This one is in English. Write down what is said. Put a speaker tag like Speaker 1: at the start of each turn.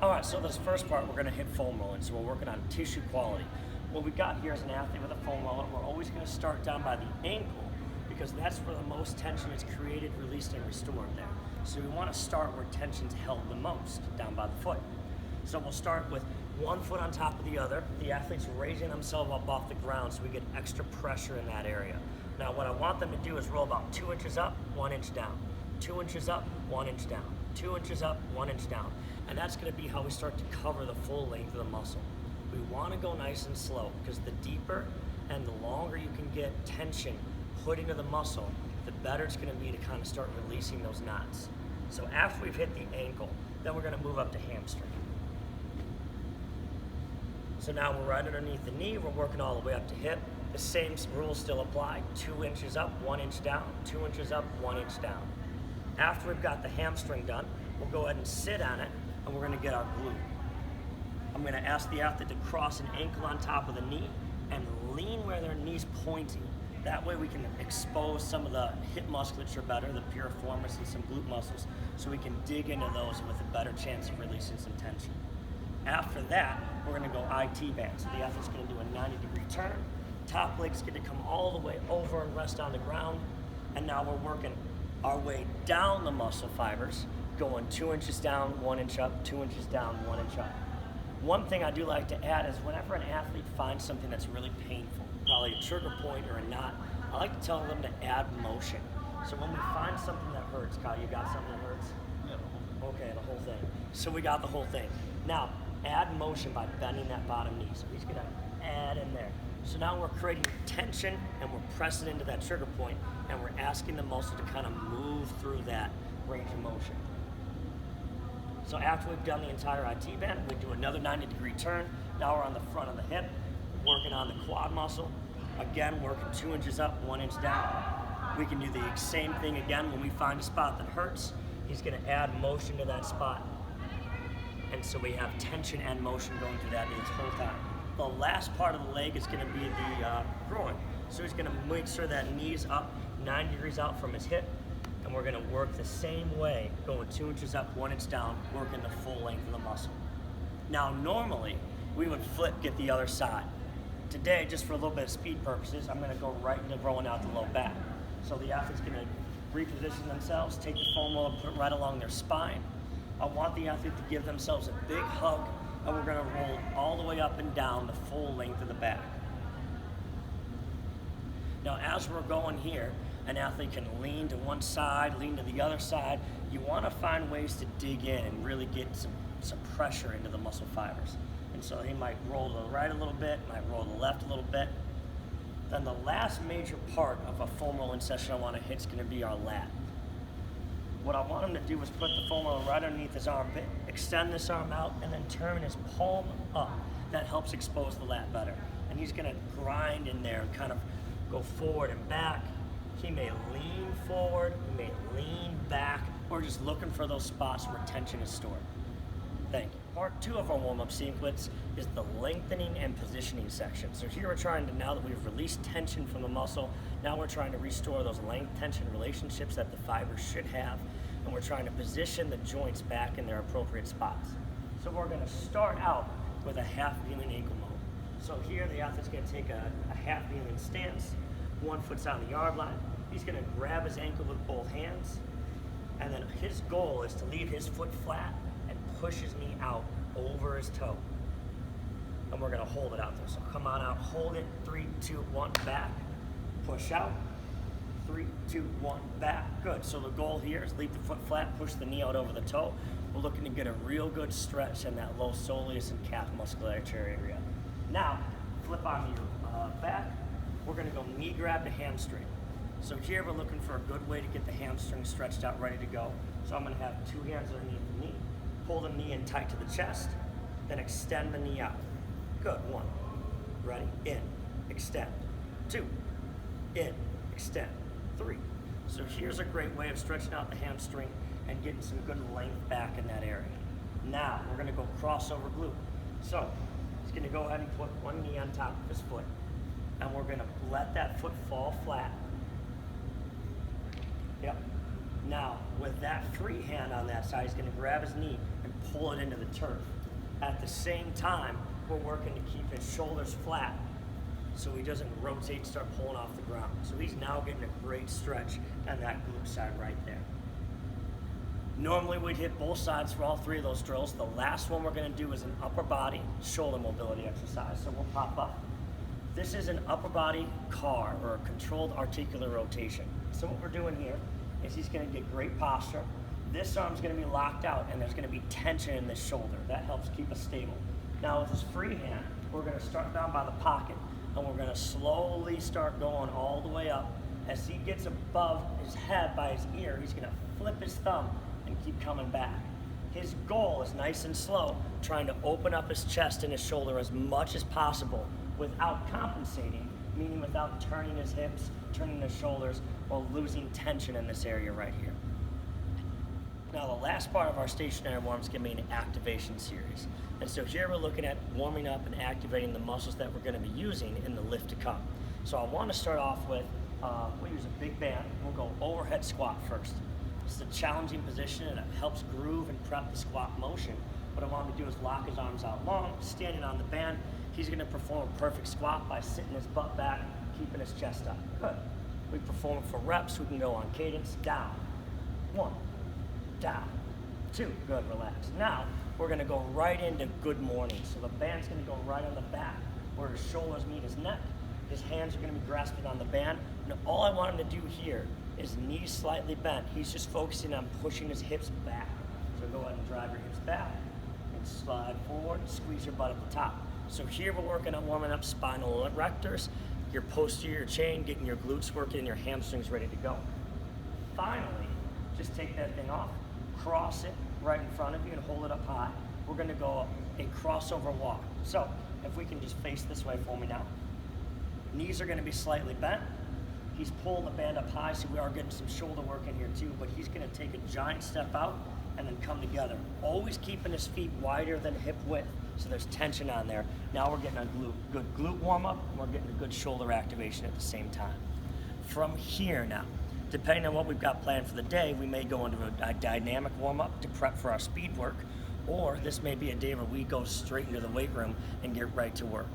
Speaker 1: All right, so this first part, we're gonna hit foam rolling. So we're working on tissue quality. What we got here is an athlete with a foam roller. We're always gonna start down by the ankle because that's where the most tension is created, released, and restored there. So we wanna start where tension's held the most, down by the foot. So we'll start with one foot on top of the other. The athlete's raising themselves up off the ground so we get extra pressure in that area. Now what I want them to do is roll about 2 inches up, 1 inch down. 2 inches up, 1 inch down. 2 inches up, 1 inch down. And that's gonna be how we start to cover the full length of the muscle. We wanna go nice and slow because the deeper and the longer you can get tension put into the muscle, the better it's gonna be to kind of start releasing those knots. So after we've hit the ankle, then we're gonna move up to hamstring. So now we're right underneath the knee, we're working all the way up to hip. The same rules still apply, 2 inches up, 1 inch down, 2 inches up, 1 inch down. After we've got the hamstring done, we'll go ahead and sit on it, and we're gonna get our glute. I'm gonna ask the athlete to cross an ankle on top of the knee and lean where their knee's pointing. That way we can expose some of the hip musculature better, the piriformis and some glute muscles, so we can dig into those with a better chance of releasing some tension. After that, we're gonna go IT band. So the athlete's gonna do a 90-degree turn. Top leg's gonna come all the way over and rest on the ground. And now we're working our way down the muscle fibers, going 2 inches down, 1 inch up, 2 inches down, 1 inch up. One thing I do like to add is whenever an athlete finds something that's really painful, probably a trigger point or a knot, I like to tell them to add motion. So when we find something that hurts, Kyle, you got something that hurts?
Speaker 2: Yeah, the whole
Speaker 1: Okay, the whole thing. So we got the whole thing. Now, add motion by bending that bottom knee. So he's gonna add in there. So now we're creating tension and we're pressing into that trigger point and we're asking the muscle to kind of move through that range of motion. So after we've done the entire IT bend, we do another 90-degree turn. Now we're on the front of the hip, working on the quad muscle. Again, working 2 inches up, 1 inch down. We can do the same thing again when we find a spot that hurts. He's gonna add motion to that spot. And so we have tension and motion going through that this whole time. The last part of the leg is gonna be the groin. So he's gonna make sure that knee's up 9 degrees out from his hip, and we're gonna work the same way, going 2 inches up, 1 inch down, working the full length of the muscle. Now normally, we would flip, get the other side. Today, just for a little bit of speed purposes, I'm gonna go right into rolling out the low back. So the athlete's gonna reposition themselves, take the foam roller, put it right along their spine. I want the athlete to give themselves a big hug, and we're gonna roll all the way up and down the full length of the back. Now, as we're going here, an athlete can lean to one side, lean to the other side. You wanna find ways to dig in and really get some pressure into the muscle fibers. And so he might roll to the right a little bit, might roll to the left a little bit. Then the last major part of a foam rolling session I wanna hit is gonna be our lat. What I want him to do is put the foam roller right underneath his armpit, extend this arm out, and then turn his palm up. That helps expose the lat better. And he's gonna grind in there and kind of go forward and back. He may lean forward, he may lean back, or just looking for those spots where tension is stored. Thank you. Part 2 of our warm-up sequence is the lengthening and positioning section. So here we're trying to, now that we've released tension from the muscle, now we're trying to restore those length-tension relationships that the fibers should have, and we're trying to position the joints back in their appropriate spots. So we're gonna start out with a half-kneeling ankle mode. So here the athlete's gonna take a half-kneeling stance, 1 foot's on the yard line. He's gonna grab his ankle with both hands, and then his goal is to leave his foot flat and push his knee out over his toe. And we're gonna hold it out there. So come on out, hold it, 3, 2, 1, back, push out, 3, 2, 1, back. Good, so the goal here is leave the foot flat, push the knee out over the toe. We're looking to get a real good stretch in that low soleus and calf musculature area. Now, flip on your back. We're gonna go knee grab to hamstring. So here we're looking for a good way to get the hamstring stretched out, ready to go. So I'm gonna have 2 hands underneath the knee, pull the knee in tight to the chest, then extend the knee out. Good, 1, ready, in, extend, 2, in, extend, 3. So here's a great way of stretching out the hamstring and getting some good length back in that area. Now, we're gonna go crossover glute. So, he's gonna go ahead and put one knee on top of his foot, and we're gonna let that foot fall flat. Yep. Now, with that free hand on that side, he's gonna grab his knee and pull it into the turf. At the same time, we're working to keep his shoulders flat so he doesn't rotate and start pulling off the ground. So he's now getting a great stretch on that glute side right there. Normally we'd hit both sides for all three of those drills. The last one we're gonna do is an upper body shoulder mobility exercise. So we'll pop up. This is an upper body CAR, or a controlled articular rotation. So what we're doing here is he's gonna get great posture. This arm's gonna be locked out and there's gonna be tension in the shoulder. That helps keep us stable. Now with his free hand, we're gonna start down by the pocket and we're gonna slowly start going all the way up. As he gets above his head by his ear, he's gonna flip his thumb and keep coming back. His goal is nice and slow, trying to open up his chest and his shoulder as much as possible without compensating, meaning without turning his hips, turning his shoulders, or losing tension in this area right here. Now the last part of our stationary warm is going to be an activation series. And so here we're looking at warming up and activating the muscles that we're going to be using in the lift to come. So I want to start off with, we'll use a big band. We'll go overhead squat first. It's a challenging position and it helps groove and prep the squat motion. What I want him to do is lock his arms out long, standing on the band. He's going to perform a perfect squat by sitting his butt back, keeping his chest up. Good. We perform it for reps. We can go on cadence. Down. 1. Down. 2. Good. Relax. Now, we're going to go right into good morning. So the band's going to go right on the back where his shoulders meet his neck. His hands are going to be grasping on the band. Now, all I want him to do here is knees slightly bent. He's just focusing on pushing his hips back. So go ahead and drive your hips back and slide forward, squeeze your butt at the top. So here we're working on warming up spinal erectors, your posterior chain, getting your glutes working and your hamstrings ready to go. Finally, just take that thing off, cross it right in front of you and hold it up high. We're gonna go a crossover walk. So if we can just face this way for me now. Knees are gonna be slightly bent. He's pulling the band up high, so we are getting some shoulder work in here too, but he's gonna take a giant step out and then come together. Always keeping his feet wider than hip width, so there's tension on there. Now we're getting a good glute warm up, and we're getting a good shoulder activation at the same time. From here now, depending on what we've got planned for the day, we may go into a dynamic warm up to prep for our speed work, or this may be a day where we go straight into the weight room and get right to work.